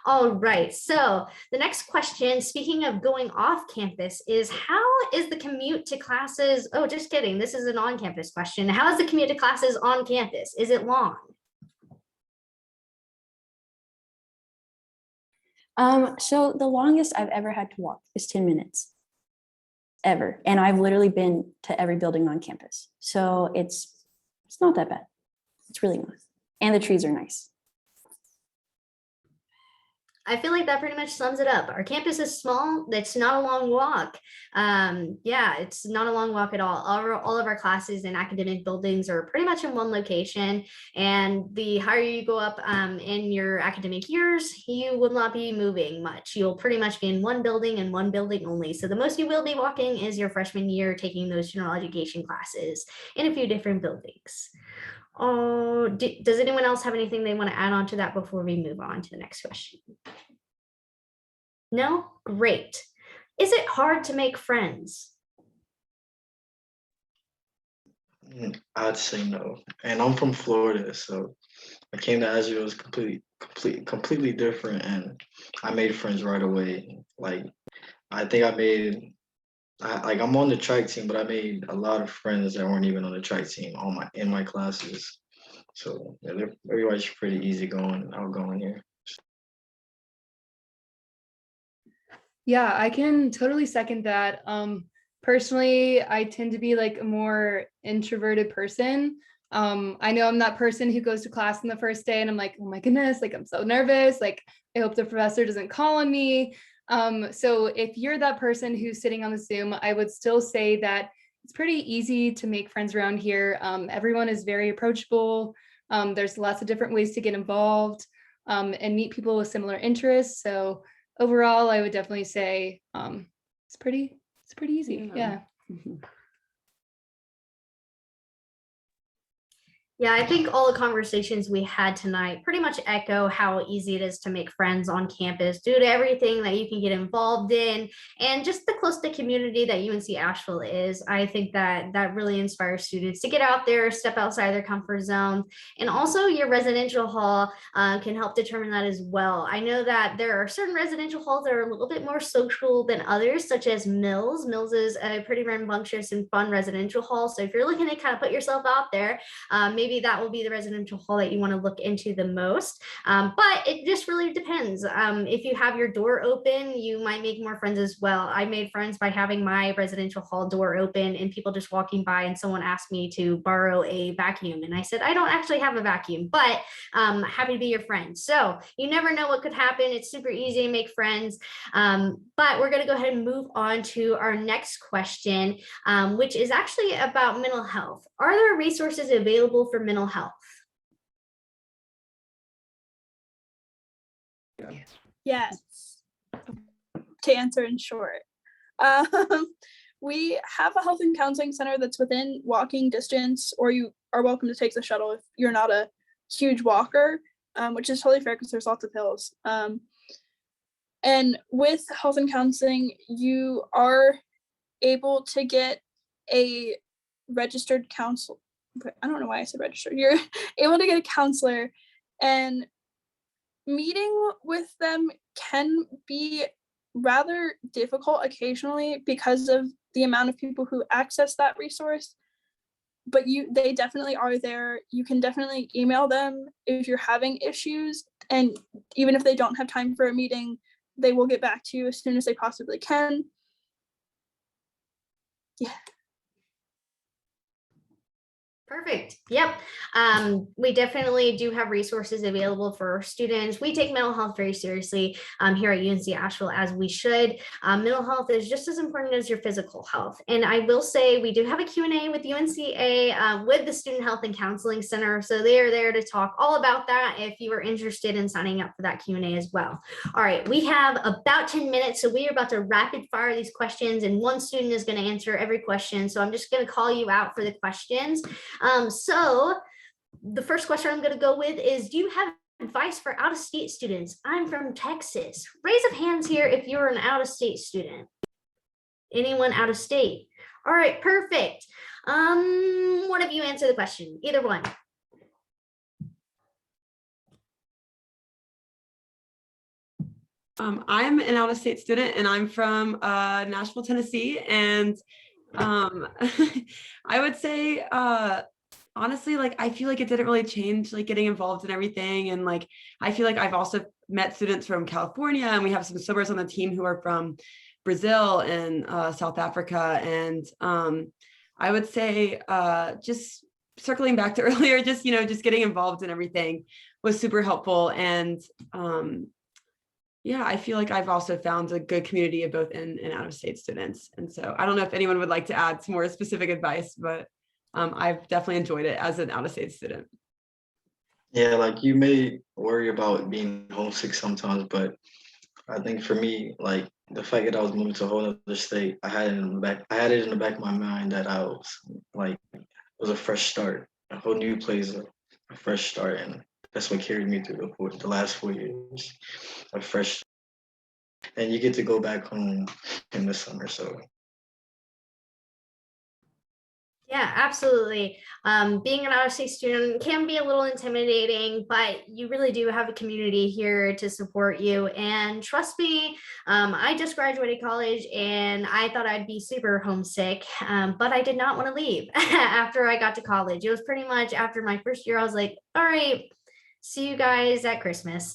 All right, so the next question, speaking of going off campus, is how is the commute to classes? Oh, just kidding. This is an on-campus question. How is the commute to classes on campus? Is it long? So the longest I've ever had to walk is 10 minutes ever. And I've literally been to every building on campus. So it's not that bad. It's really not. And the trees are nice. I feel like that pretty much sums it up. Our campus is small. It's not a long walk. Yeah, it's not a long walk at all. All of our classes and academic buildings are pretty much in one location. And the higher you go up in your academic years, you will not be moving much. You'll pretty much be in one building and one building only. So the most you will be walking is your freshman year, taking those general education classes in a few different buildings. Oh, does anyone else have anything they want to add on to that before we move on to the next question? No? Great. Is it hard to make friends? I'd say no. And I'm from Florida, so I came to Asheville. It was completely different, and I made friends right away. Like I think I'm on the track team, but I made a lot of friends that weren't even on the track team in my classes. So yeah, everybody's pretty easygoing, outgoing here. Yeah, I can totally second that. Personally, I tend to be like a more introverted person. I know I'm that person who goes to class on the first day and I'm like, oh my goodness, like I'm so nervous. Like I hope the professor doesn't call on me. So if you're that person who's sitting on the Zoom, I would still say that it's pretty easy to make friends around here. Everyone is very approachable. There's lots of different ways to get involved and meet people with similar interests. So overall, I would definitely say it's pretty easy. Yeah. Yeah, I think all the conversations we had tonight pretty much echo how easy it is to make friends on campus due to everything that you can get involved in and just the close knit community that UNC Asheville is. I think that really inspires students to get out there, step outside their comfort zone. And also your residential hall can help determine that as well. I know that there are certain residential halls that are a little bit more social than others, such as Mills. Mills is a pretty rambunctious and fun residential hall. So if you're looking to kind of put yourself out there, maybe that will be the residential hall that you want to look into the most. But it just really depends. If you have your door open, you might make more friends as well. I made friends by having my residential hall door open and people just walking by, and someone asked me to borrow a vacuum. And I said, I don't actually have a vacuum, but happy to be your friend. So you never know what could happen. It's super easy to make friends. But we're going to go ahead and move on to our next question, which is actually about mental health. Are there resources available for mental health? Yes. To answer in short, we have a health and counseling center that's within walking distance, or you are welcome to take the shuttle if you're not a huge walker, which is totally fair because there's lots of hills. And with health and counseling, you are able to get a registered counselor. I don't know why I said registered. You're able to get a counselor, and meeting with them can be rather difficult occasionally because of the amount of people who access that resource. But they definitely are there. You can definitely email them if you're having issues, and even if they don't have time for a meeting, they will get back to you as soon as they possibly can. Yeah. Perfect. Yep. We definitely do have resources available for students. We take mental health very seriously here at UNC Asheville, as we should. Mental health is just as important as your physical health. And I will say we do have a Q&A with UNCA with the Student Health and Counseling Center. So they are there to talk all about that if you are interested in signing up for that Q&A as well. All right, we have about 10 minutes. So we are about to rapid fire these questions, and one student is going to answer every question. So I'm just going to call you out for the questions. So the first question I'm going to go with is, do you have advice for out-of-state students? I'm from Texas. Raise of hands here if you're an out-of-state student. Anyone out of state? All right, perfect. One of you answer the question, either one. I'm an out-of-state student, and I'm from Nashville, Tennessee. And I would say, honestly, like, I feel like it didn't really change, like, getting involved in everything. And like, I feel like I've also met students from California, and we have some swimmers on the team who are from Brazil and South Africa. And I would say just circling back to earlier, just getting involved in everything was super helpful. And yeah, I feel like I've also found a good community of both in and out of state students. And so I don't know if anyone would like to add some more specific advice, but I've definitely enjoyed it as an out of state student. Yeah, like you may worry about being homesick sometimes, but I think for me, like the fact that I was moving to a whole other state, I had it in the back of my mind that I was like, it was a fresh start, a whole new place, a fresh start, and that's what carried me through the last 4 years, a fresh, and you get to go back home in the summer, so. Yeah, absolutely. Being an out-of-state student can be a little intimidating, but you really do have a community here to support you. And trust me, I just graduated college and I thought I'd be super homesick, but I did not want to leave after I got to college. It was pretty much after my first year, I was like, all right, see you guys at Christmas.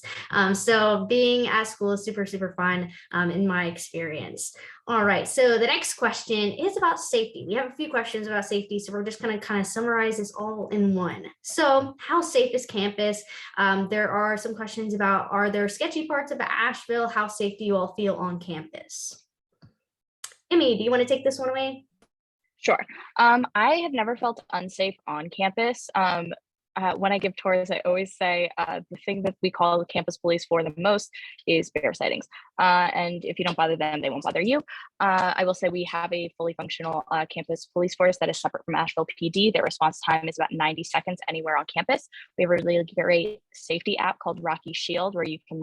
So being at school is super, super fun in my experience. All right, so the next question is about safety. We have a few questions about safety, so we're just going to kind of summarize this all in one. So how safe is campus? There are some questions about, are there sketchy parts of Asheville? How safe do you all feel on campus? Emmy, do you want to take this one away? Sure. I have never felt unsafe on campus. When I give tours, I always say the thing that we call the campus police for the most is bear sightings. And if you don't bother them, they won't bother you. I will say we have a fully functional campus police force that is separate from Asheville PD. Their response time is about 90 seconds anywhere on campus. We have a really great safety app called Rocky Shield, where you can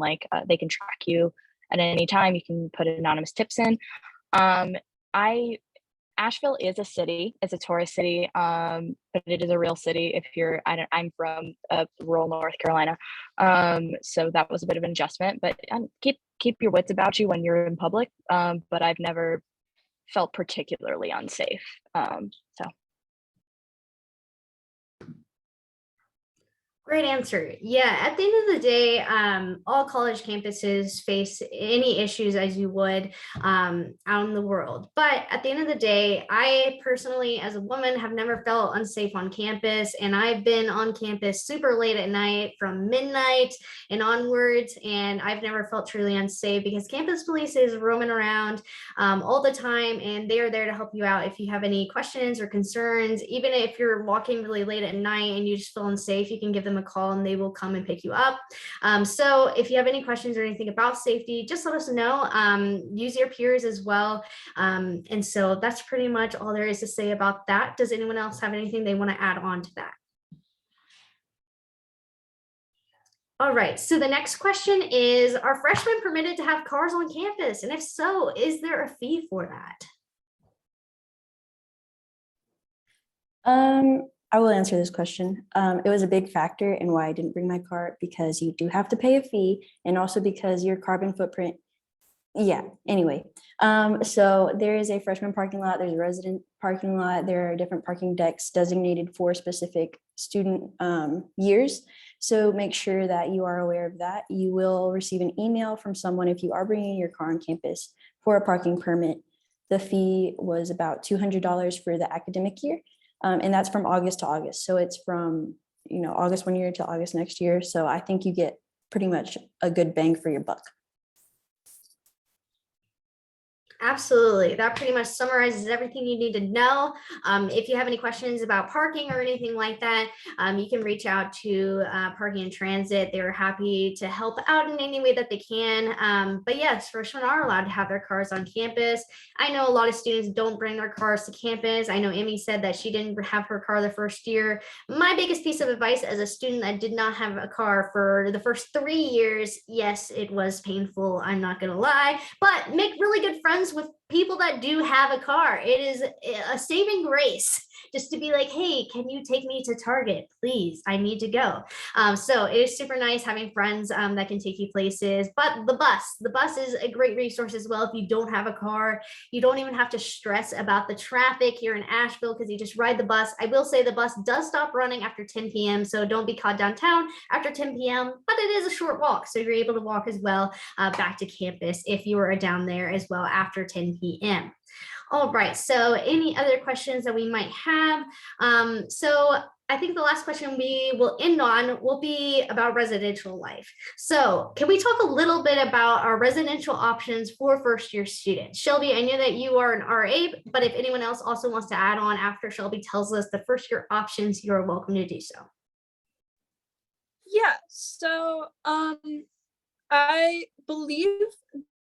they can track you at any time. You can put anonymous tips in. Asheville is a city, it's a tourist city, but it is a real city. I'm from rural North Carolina. So that was a bit of an adjustment, but keep your wits about you when you're in public. But I've never felt particularly unsafe. So. Great answer. Yeah, at the end of the day, all college campuses face any issues as you would out in the world. But at the end of the day, I personally, as a woman, have never felt unsafe on campus. And I've been on campus super late at night from midnight and onwards. And I've never felt truly unsafe because campus police is roaming around all the time. And they are there to help you out if you have any questions or concerns. Even if you're walking really late at night and you just feel unsafe, you can give them a call and they will come and pick you up. So if you have any questions or anything about safety, just let us know. Use your peers as well. And so that's pretty much all there is to say about that. Does anyone else have anything they want to add on to that? All right, so the next question is, are freshmen permitted to have cars on campus? And if so, is there a fee for that? I will answer this question. It was a big factor in why I didn't bring my car, because you do have to pay a fee, and also because your carbon footprint. Yeah, anyway. So there is a freshman parking lot, there's a resident parking lot, there are different parking decks designated for specific student years. So make sure that you are aware of that. You will receive an email from someone if you are bringing your car on campus for a parking permit. The fee was about $200 for the academic year. And that's from August to August. So it's from, August one year to August next year. So I think you get pretty much a good bang for your buck. Absolutely. That pretty much summarizes everything you need to know. If you have any questions about parking or anything like that, you can reach out to Parking and Transit. They're happy to help out in any way that they can. But yes, freshmen are allowed to have their cars on campus. I know a lot of students don't bring their cars to campus. I know Emmy said that she didn't have her car the first year. My biggest piece of advice as a student that did not have a car for the first 3 years, yes, it was painful. I'm not going to lie, but make really good friends with people that do have a car, it is a saving grace just to be like, hey, can you take me to Target, please? I need to go. So it is super nice having friends that can take you places. But the bus is a great resource as well. If you don't have a car, you don't even have to stress about the traffic here in Asheville because you just ride the bus. I will say the bus does stop running after 10 p.m. So don't be caught downtown after 10 p.m. But it is a short walk, so you're able to walk as well back to campus if you are down there as well after 10 p.m. All right, so any other questions that we might have? So I think the last question we will end on will be about residential life. So can we talk a little bit about our residential options for first-year students? Shelby, I know that you are an RA, but if anyone else also wants to add on after Shelby tells us the first-year options, you're welcome to do so. Yeah, so I believe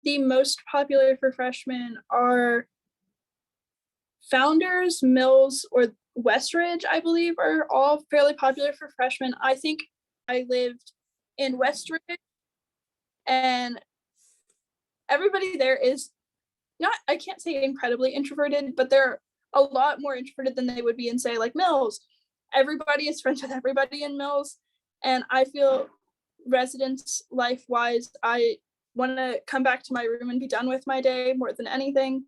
the most popular for freshmen are Founders, Mills, or Westridge, I believe, are all fairly popular for freshmen. I think I lived in Westridge, and everybody there is not, I can't say incredibly introverted, but they're a lot more introverted than they would be in, say, like Mills. Everybody is friends with everybody in Mills, and I feel residence life-wise, I want to come back to my room and be done with my day more than anything.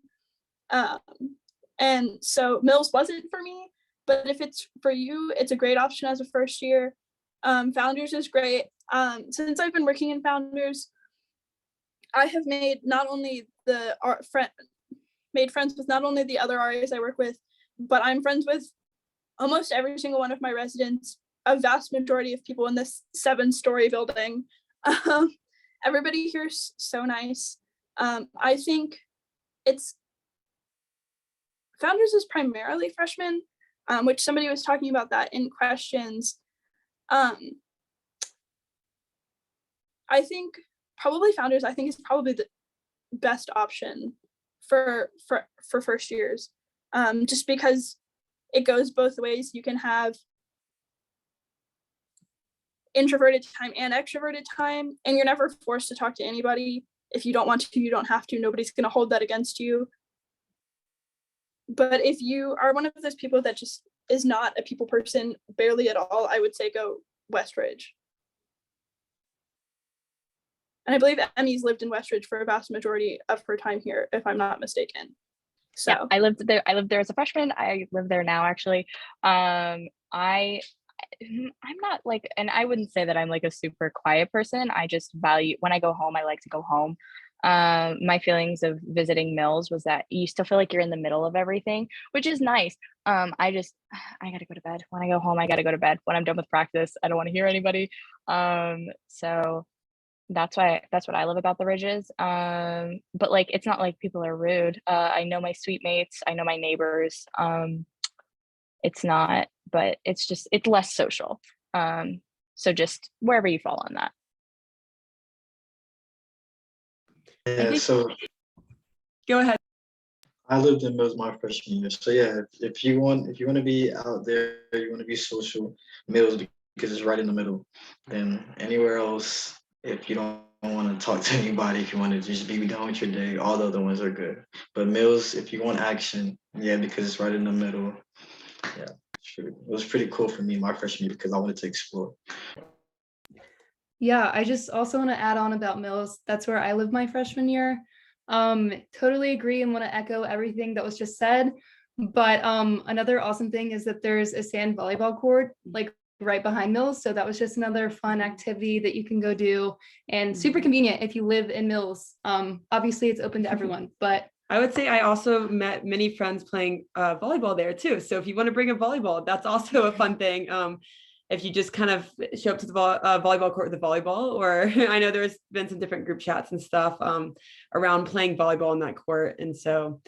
And so Mills wasn't for me, but if it's for you, it's a great option as a first year. Founders is great. Since I've been working in Founders, I have made not only made friends with not only the other RAs I work with, but I'm friends with almost every single one of my residents, a vast majority of people in this 7-story building. Everybody here is so nice. I think Founders is primarily freshmen, which somebody was talking about that in questions. I think probably Founders, I think, is probably the best option for first years, just because it goes both ways. You can have introverted time and extroverted time, and you're never forced to talk to anybody. If you don't want to, you don't have to. Nobody's going to hold that against you. But if you are one of those people that just is not a people person, barely at all, I would say go Westridge. And I believe Emmy's lived in Westridge for a vast majority of her time here, if I'm not mistaken. So yeah, I lived there as a freshman. I live there now, actually. I'm not like, and I wouldn't say that I'm like a super quiet person. I just value, when I go home, I like to go home. My feelings of visiting Mills was that you still feel like you're in the middle of everything, which is nice. I gotta go to bed. When I go home, I gotta go to bed. When I'm done with practice, I don't want to hear anybody. So that's what I love about the Ridges. But like, it's not like people are rude. I know my suite mates, I know my neighbors. It's not, but it's less social. So just wherever you fall on that. Yeah, so Go ahead. I lived in Mills my freshman year. So yeah, if you want to be out there, you want to be social, Mills, because it's right in the middle. Then anywhere else, if you don't want to talk to anybody, if you want to just be done with your day, all the other ones are good. But Mills, if you want action, yeah, because it's right in the middle. Yeah, it was pretty cool for me my freshman year because I wanted to explore. Yeah, I just also want to add on about Mills. That's where I lived my freshman year. Totally agree and want to echo everything that was just said. But another awesome thing is that there's a sand volleyball court like right behind Mills. So that was just another fun activity that you can go do, and super convenient if you live in Mills. Obviously it's open to everyone, but I would say I also met many friends playing volleyball there too. So if you want to bring a volleyball, that's also a fun thing. If you just kind of show up to the volleyball court with a volleyball, or I know there's been some different group chats and stuff around playing volleyball in that court. And so,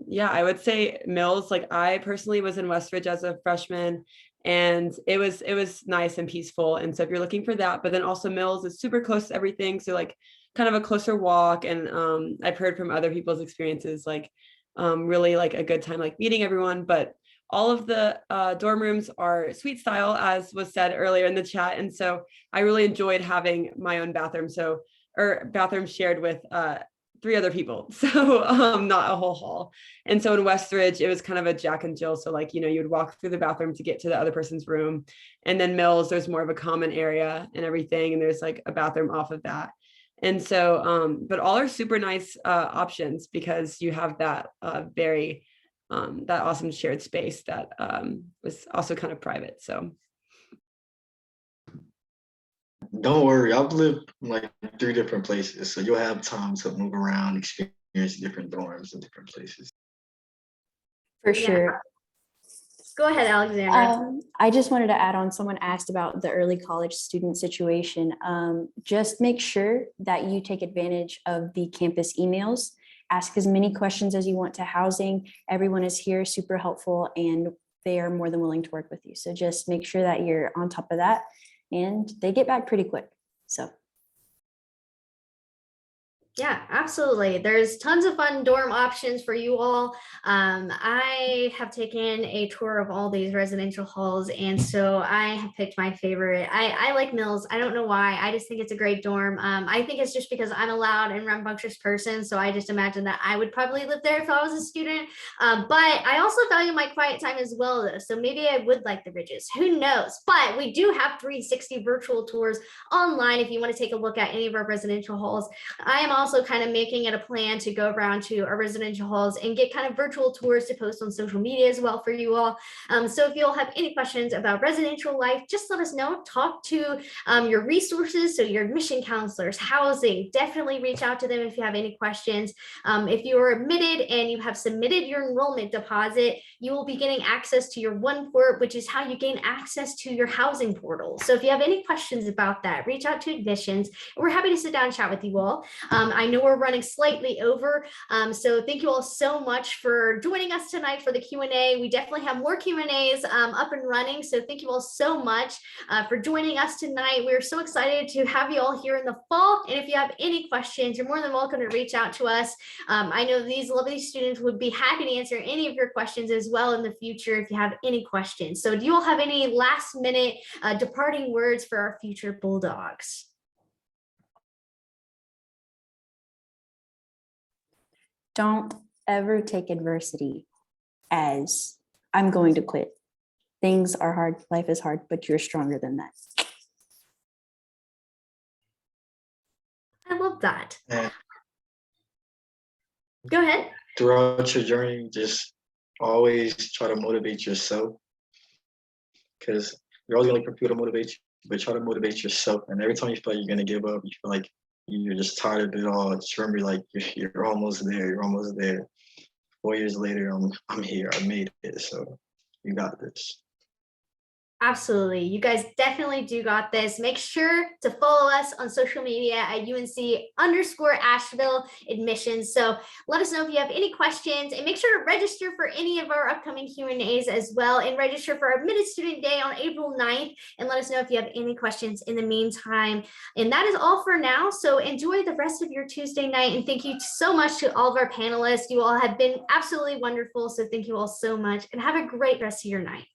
yeah, I would say Mills, like I personally was in Westridge as a freshman, and it was nice and peaceful. And so if you're looking for that, but then also Mills is super close to everything. So like kind of a closer walk. And I've heard from other people's experiences, like really like a good time, like meeting everyone. But all of the dorm rooms are suite style, as was said earlier in the chat. And so I really enjoyed having my own bathroom. Or bathroom shared with 3 other people. So not a whole hall. And so in Westridge, it was kind of a Jack and Jill. So like, you know, you would walk through the bathroom to get to the other person's room. And then Mills, there's more of a common area and everything. And there's like a bathroom off of that. And so, but all are super nice options because you have that very, that awesome shared space that was also kind of private. So. Don't worry, I've lived in like 3 different places, so you'll have time to move around, experience different dorms and different places. For Yeah. sure. Go ahead, Alexandra. I just wanted to add on, someone asked about the early college student situation. Just make sure that you take advantage of the campus emails. Ask as many questions as you want to housing. Everyone is here, super helpful, and they are more than willing to work with you. So just make sure that you're on top of that, and they get back pretty quick. So. Yeah, absolutely. There's tons of fun dorm options for you all. I have taken a tour of all these residential halls, and so I have picked my favorite. I like Mills. I don't know why. I just think it's a great dorm. I think it's just because I'm a loud and rambunctious person, so I just imagine that I would probably live there if I was a student. But I also value my quiet time as well, though, so maybe I would like the Ridges. Who knows? But we do have 360 virtual tours online if you want to take a look at any of our residential halls. I am also kind of making it a plan to go around to our residential halls and get kind of virtual tours to post on social media as well for you all. So if you all have any questions about residential life, just let us know. Talk to your resources, so your admission counselors, housing. Definitely reach out to them if you have any questions. If you are admitted and you have submitted your enrollment deposit, you will be getting access to your One Port, which is how you gain access to your housing portal. So if you have any questions about that, reach out to admissions. We're happy to sit down and chat with you all. I know we're running slightly over, so thank you all so much for joining us tonight for the Q&A. We definitely have more Q&As up and running, so thank you all so much for joining us tonight. We're so excited to have you all here in the fall, and if you have any questions, you're more than welcome to reach out to us. I know these lovely students would be happy to answer any of your questions as well in the future if you have any questions. So do you all have any last minute departing words for our future Bulldogs? Don't ever take adversity as I'm going to quit. Things are hard, life is hard, but you're stronger than that. I love that. And Go ahead. throughout your journey, just always try to motivate yourself, because you're always going to look for people to motivate you, but try to motivate yourself. And every time you feel like you're going to give up, you feel like you're just tired of it all, just remember, like, you're almost there. You're almost there. 4 years later, I'm here. I made it. So you got this. Absolutely. You guys definitely do got this. Make sure to follow us on social media at UNC_Asheville admissions. So let us know if you have any questions, and make sure to register for any of our upcoming Q&As as well, and register for our admitted student day on April 9th. And let us know if you have any questions in the meantime. And that is all for now. So enjoy the rest of your Tuesday night. And thank you so much to all of our panelists. You all have been absolutely wonderful. So thank you all so much, and have a great rest of your night.